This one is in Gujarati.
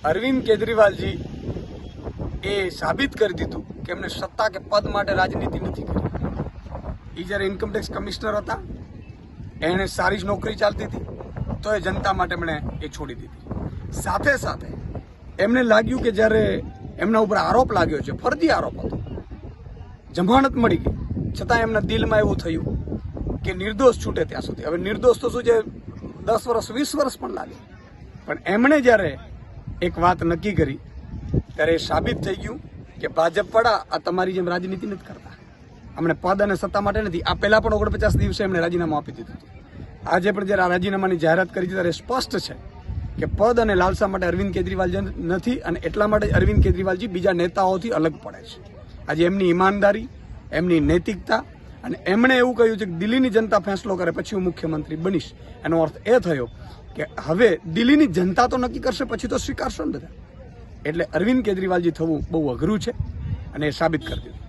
અરવિંદ કેજરીવાલજી એ સાબિત કરી દીધું કે એમને સત્તા કે પદ માટે રાજનીતિ નથી કરી. એ જ્યારે ઇન્કમટેક્સ કમિશનર હતા એને સારી જ નોકરી ચાલતી હતી તો એ જનતા માટે એમણે એ છોડી દીધી. સાથે સાથે એમને લાગ્યું કે જ્યારે એમના ઉપર આરોપ લાગ્યો છે, ફરજી આરોપ હતો, જમાનત મળી ગઈ, છતાં એમના દિલમાં એવું થયું કે નિર્દોષ છૂટે ત્યાં સુધી. હવે નિર્દોષ તો શું છે, 10 વર્ષ 20 વર્ષ પણ લાગે, પણ એમણે જ્યારે એક વાત નક્કી કરી ત્યારે એ સાબિત થઈ ગયું કે ભાજપવાળા આ તમારી જેમ રાજનીતિ નથી કરતા. અમને પદ અને સત્તા માટે નથી. આ પહેલા પણ 49 દિવસે એમણે રાજીનામું આપી દીધું હતું. આજે પણ જ્યારે આ રાજીનામાની જાહેરાત કરી છે ત્યારે સ્પષ્ટ છે કે પદ અને લાલસા માટે અરવિંદ કેજરીવાલ નથી, અને એટલા માટે અરવિંદ કેજરીવાલજી બીજા નેતાઓથી અલગ પડે છે. આજે એમની ઈમાનદારી, એમની નૈતિકતા, અને એમણે એવું કહ્યું છે કે દિલ્હીની જનતા ફેંસલો કરે પછી હું મુખ્યમંત્રી બનીશ. એનો અર્થ એ થયો કે હવે દિલ્હીની જનતા તો નક્કી કરશે, પછી તો સ્વીકારશો ને બધા. એટલે અરવિંદ કેજરીવાલજી થવું બહુ અઘરું છે અને એ સાબિત કરી દીધું.